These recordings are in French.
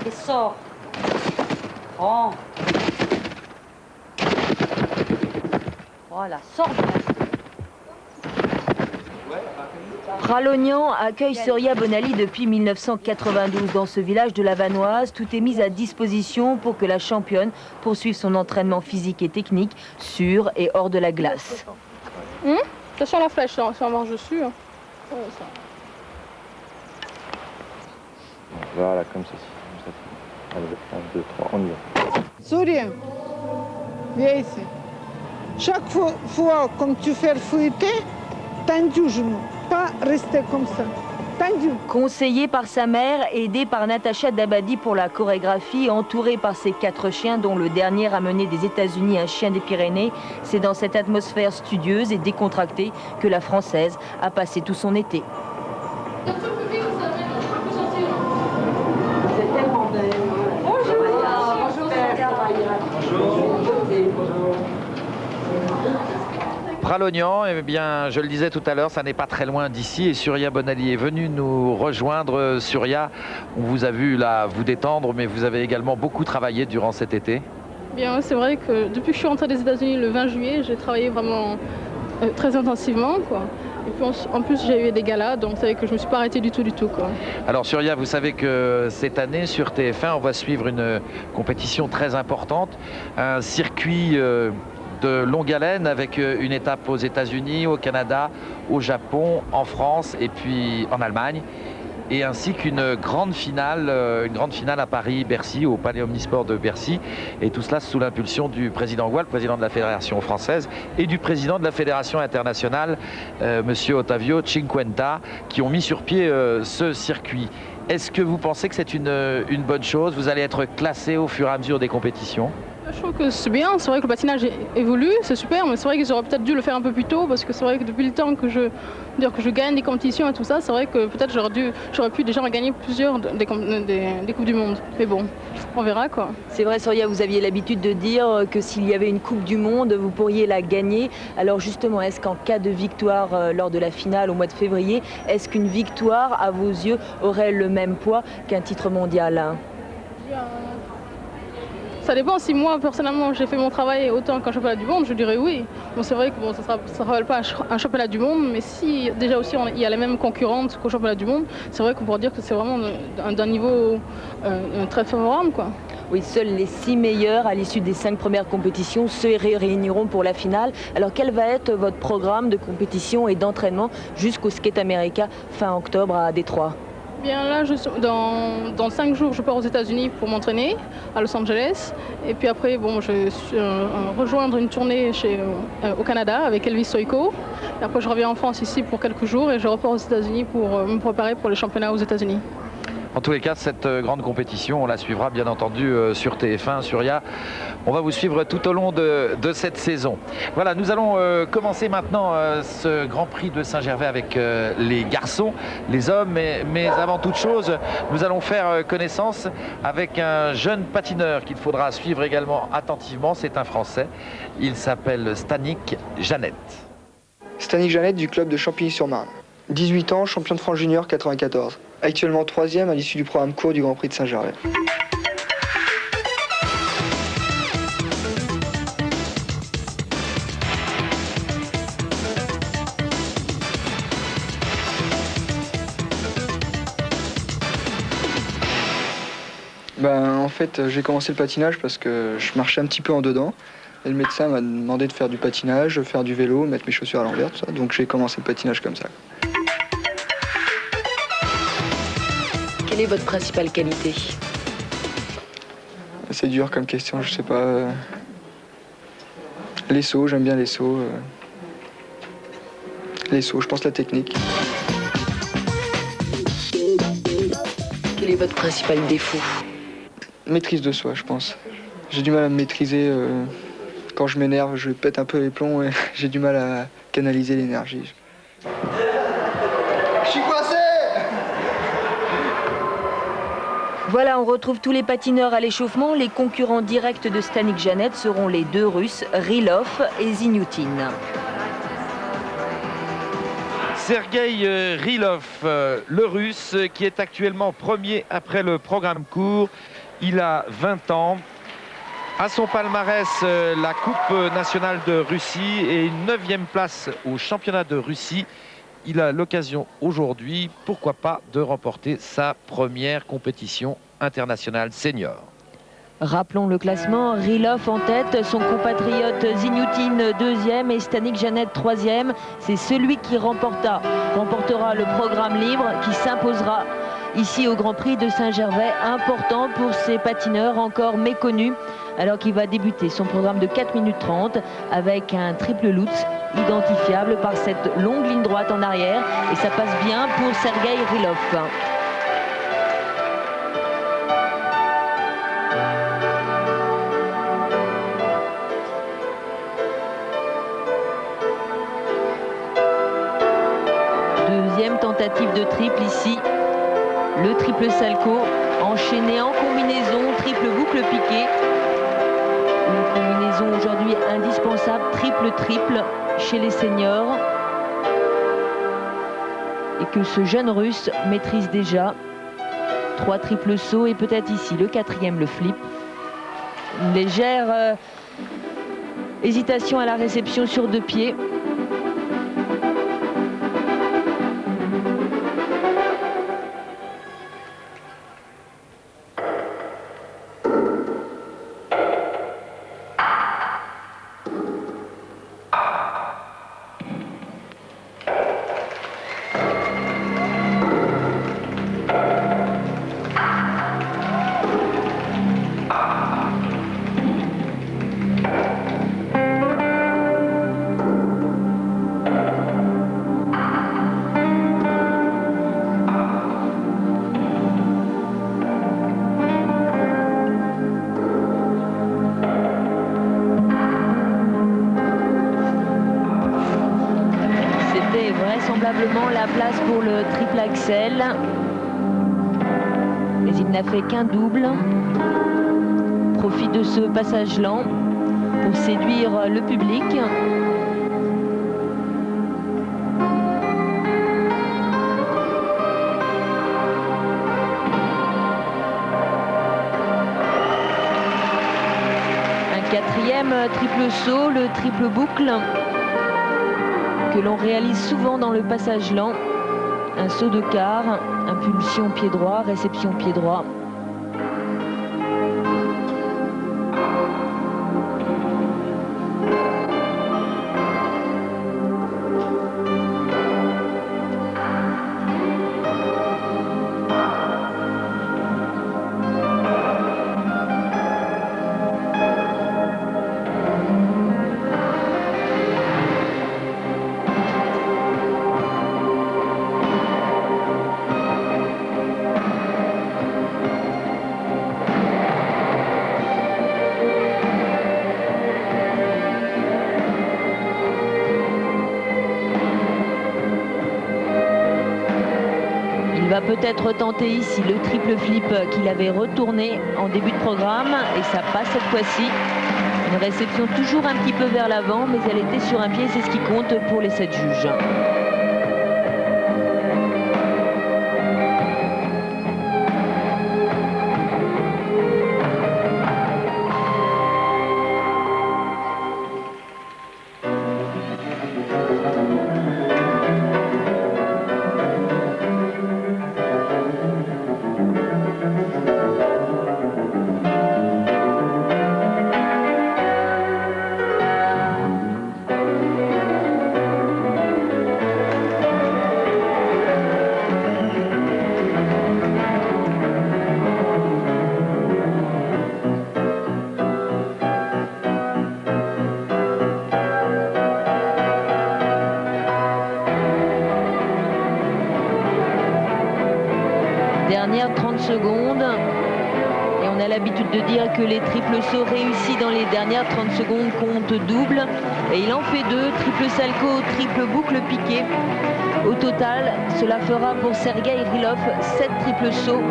Et sors. Prends. Voilà, sors. Pralognan accueille Surya Bonaly depuis 1992. Dans ce village de la Vanoise, tout est mis à disposition pour que la championne poursuive son entraînement physique et technique sur et hors de la glace. Attention à la flèche, ça marche dessus. Hein. Ouais, ça. Voilà, comme ceci. Allez, 1, 2, 3, on y va. Surya, viens ici. Chaque fois que tu fais fouetter, tendu le genou, pas rester comme ça. Tendu. Conseillé par sa mère, aidé par Natacha Dabadi pour la chorégraphie, entouré par ses 4 chiens, dont le dernier a mené des États-Unis un chien des Pyrénées, c'est dans cette atmosphère studieuse et décontractée que la Française a passé tout son été. Pralognan, eh bien, je le disais tout à l'heure, ça n'est pas très loin d'ici et Surya Bonaly est venue nous rejoindre. Surya, on vous a vu là vous détendre, mais vous avez également beaucoup travaillé durant cet été. Bien, c'est vrai que depuis que je suis rentrée des États-Unis le 20 juillet, j'ai travaillé vraiment très intensivement, quoi. Et puis en plus, j'ai eu des galas, donc c'est vrai que je ne me suis pas arrêtée du tout, quoi. Alors Surya, vous savez que cette année sur TF1, on va suivre une compétition très importante, un circuit de longue haleine avec une étape aux États-Unis, au Canada, au Japon, en France et puis en Allemagne. Et ainsi qu'une grande finale à Paris, Bercy, au Palais Omnisport de Bercy. Et tout cela sous l'impulsion du président Goual, président de la Fédération française, et du président de la Fédération internationale, monsieur Ottavio Cinquenta, qui ont mis sur pied ce circuit. Est-ce que vous pensez que c'est une bonne chose? Vous allez être classé au fur et à mesure des compétitions? Je trouve que c'est bien, c'est vrai que le patinage évolue, c'est super, mais c'est vrai qu'ils auraient peut-être dû le faire un peu plus tôt, parce que c'est vrai que depuis le temps que je gagne des compétitions et tout ça, c'est vrai que peut-être j'aurais pu déjà gagner plusieurs des Coupes du Monde. Mais bon, on verra, quoi. C'est vrai, Surya, vous aviez l'habitude de dire que s'il y avait une Coupe du Monde, vous pourriez la gagner. Alors justement, est-ce qu'en cas de victoire lors de la finale au mois de février, est-ce qu'une victoire, à vos yeux, aurait le même poids qu'un titre mondial? Ça dépend, si moi personnellement j'ai fait mon travail autant qu'un championnat du monde, je dirais oui. Bon, c'est vrai que bon, ça ne rappelle pas un championnat du monde, mais si déjà aussi il y a les mêmes concurrentes qu'au championnat du monde, c'est vrai qu'on pourrait dire que c'est vraiment d'un niveau très favorable, quoi. Oui, seuls les 6 meilleurs à l'issue des 5 premières compétitions se réuniront pour la finale. Alors quel va être votre programme de compétition et d'entraînement jusqu'au Skate America fin octobre à Détroit? Bien là, dans 5 jours, je pars aux États-Unis pour m'entraîner à Los Angeles. Et puis après, bon, je vais rejoindre une tournée au Canada avec Elvis Soiko. Et après, je reviens en France ici pour quelques jours et je repars aux États-Unis pour me préparer pour les championnats aux États-Unis. En tous les cas, cette grande compétition, on la suivra bien entendu sur TF1, Surya. On va vous suivre tout au long de cette saison. Voilà, nous allons commencer maintenant ce Grand Prix de Saint-Gervais avec les garçons, les hommes. Mais avant toute chose, nous allons faire connaissance avec un jeune patineur qu'il faudra suivre également attentivement. C'est un Français. Il s'appelle Stanik Jannet. Stanik Jannet du club de Champigny-sur-Marne. 18 ans, champion de France junior 94. Actuellement 3e à l'issue du programme court du Grand Prix de Saint-Gervais. En fait, j'ai commencé le patinage parce que je marchais un petit peu en dedans. Et le médecin m'a demandé de faire du patinage, faire du vélo, mettre mes chaussures à l'envers, tout ça. Donc j'ai commencé le patinage comme ça. Quelle est votre principale qualité? C'est dur comme question, je sais pas. Les sauts, j'aime bien les sauts. Les sauts, je pense la technique. Quel est votre principal défaut? Maîtrise de soi, je pense. J'ai du mal à me maîtriser. Quand je m'énerve, je pète un peu les plombs et j'ai du mal à canaliser l'énergie. Je suis coincé! Voilà, on retrouve tous les patineurs à l'échauffement. Les concurrents directs de Stanik Jannet seront les 2 Russes, Rylov et Zinyutin. Sergueï Rylov, le Russe, qui est actuellement premier après le programme court. Il a 20 ans. À son palmarès, la Coupe nationale de Russie et une 9e place au championnat de Russie. Il a l'occasion aujourd'hui, pourquoi pas, de remporter sa première compétition internationale senior. Rappelons le classement, Rylov en tête, son compatriote Zinyutin 2e et Stanik Janet 3e. C'est celui qui remportera le programme libre qui s'imposera ici au Grand Prix de Saint-Gervais. Important pour ces patineurs encore méconnus, alors qu'il va débuter son programme de 4 minutes 30 avec un triple Lutz identifiable par cette longue ligne droite en arrière. Et ça passe bien pour Sergueï Rylov. Deuxième tentative de triple ici, le triple salto enchaîné en combinaison, triple boucle piqué. Une combinaison aujourd'hui indispensable, triple chez les seniors. Et que ce jeune Russe maîtrise déjà. 3 triples sauts et peut-être ici le 4e, le flip. Une légère hésitation à la réception sur 2 pieds. Vraisemblablement la place pour le triple axel, mais il n'a fait qu'un double. Profite de ce passage lent pour séduire le public. Un 4e triple saut, le triple boucle, que l'on réalise souvent dans le passage lent. Un saut de quart, impulsion pied droit, réception pied droit. Il va peut-être tenter ici le triple flip qu'il avait retourné en début de programme et ça passe cette fois-ci. Une réception toujours un petit peu vers l'avant, mais elle était sur un pied, c'est ce qui compte pour les 7 juges. Dernière 30 secondes. Et on a l'habitude de dire que les triples sauts réussis dans les dernières 30 secondes comptent double. Et il en fait 2, triple salto, triple boucle piqué. Au total, cela fera pour Sergueï Rylov 7 triples sauts.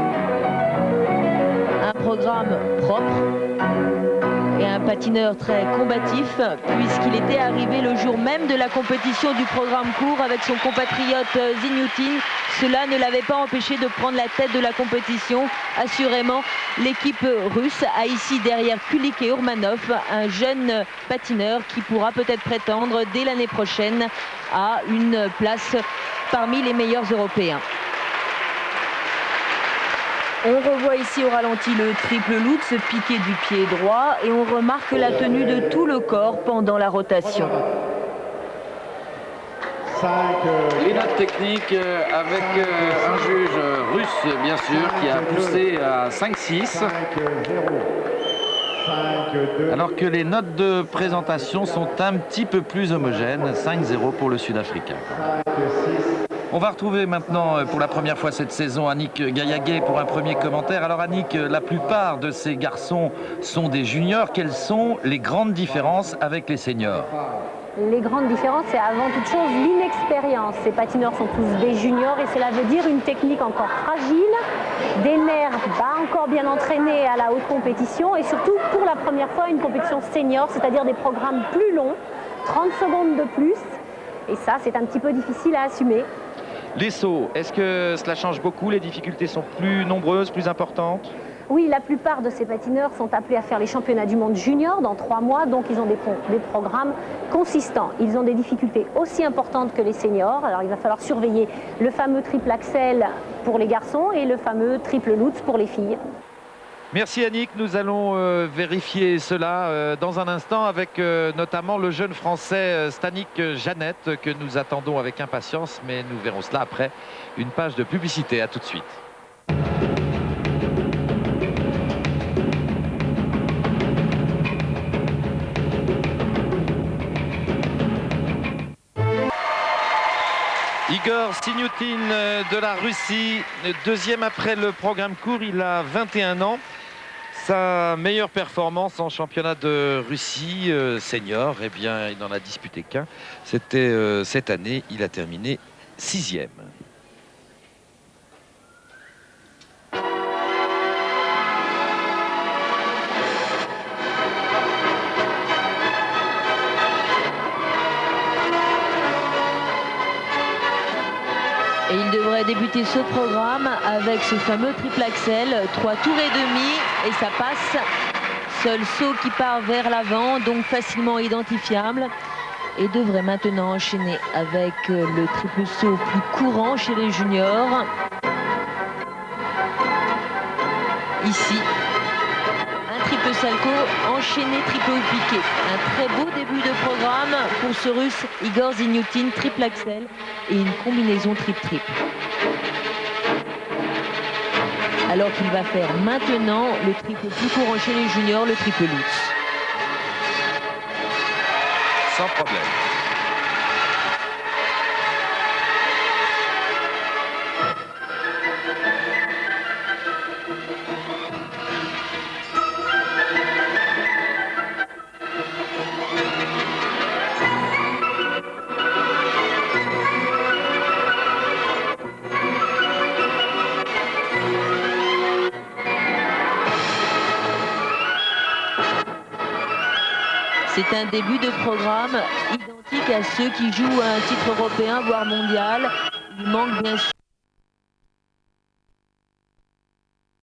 Un programme propre Et un patineur très combatif, puisqu'il était arrivé le jour même de la compétition du programme court avec son compatriote Zinyutin. Cela ne l'avait pas empêché de prendre la tête de la compétition. Assurément, l'équipe russe a ici derrière Kulik et Urmanov un jeune patineur qui pourra peut-être prétendre dès l'année prochaine à une place parmi les meilleurs Européens. On revoit ici au ralenti le triple Lutz piqué du pied droit et on remarque la tenue de tout le corps pendant la rotation. Les notes techniques avec un juge russe, bien sûr, qui a poussé à 5-6. Alors que les notes de présentation sont un petit peu plus homogènes, 5-0 pour le Sud-Africain. On va retrouver maintenant pour la première fois cette saison Annick Gaillaguet pour un premier commentaire. Alors Annick, la plupart de ces garçons sont des juniors. Quelles sont les grandes différences avec les seniors? Les grandes différences, c'est avant toute chose l'inexpérience. Ces patineurs sont tous des juniors et cela veut dire une technique encore fragile, des nerfs pas encore bien entraînés à la haute compétition et surtout pour la première fois une compétition senior, c'est-à-dire des programmes plus longs, 30 secondes de plus. Et ça, c'est un petit peu difficile à assumer. Les sauts, est-ce que cela change beaucoup? Les difficultés sont plus nombreuses, plus importantes? Oui, la plupart de ces patineurs sont appelés à faire les championnats du monde junior dans 3 mois, donc ils ont des programmes consistants. Ils ont des difficultés aussi importantes que les seniors, alors il va falloir surveiller le fameux triple axel pour les garçons et le fameux triple Lutz pour les filles. Merci Annick, nous allons vérifier cela dans un instant avec notamment le jeune français Stanik Jeannette que nous attendons avec impatience, mais nous verrons cela après une page de publicité. À tout de suite. Igor Zinyutin de la Russie, deuxième après le programme court, il a 21 ans. Sa meilleure performance en championnat de Russie senior, eh bien, il n'en a disputé qu'un. C'était cette année, il a terminé 6e. Et il devrait débuter ce programme avec ce fameux triple axel, 3 tours et demi, et ça passe. Seul saut qui part vers l'avant, donc facilement identifiable. Et devrait maintenant enchaîner avec le triple saut plus courant chez les juniors. Ici, un triple salto enchaîné triple piqué. Un très beau début de programme pour ce russe Igor Zinyutin, triple axel et une combinaison trip-trip. Alors qu'il va faire maintenant le triple plus courant chez les juniors, le triple Lutz. Sans problème. C'est un début de programme identique à ceux qui jouent à un titre européen, voire mondial. Il manque bien sûr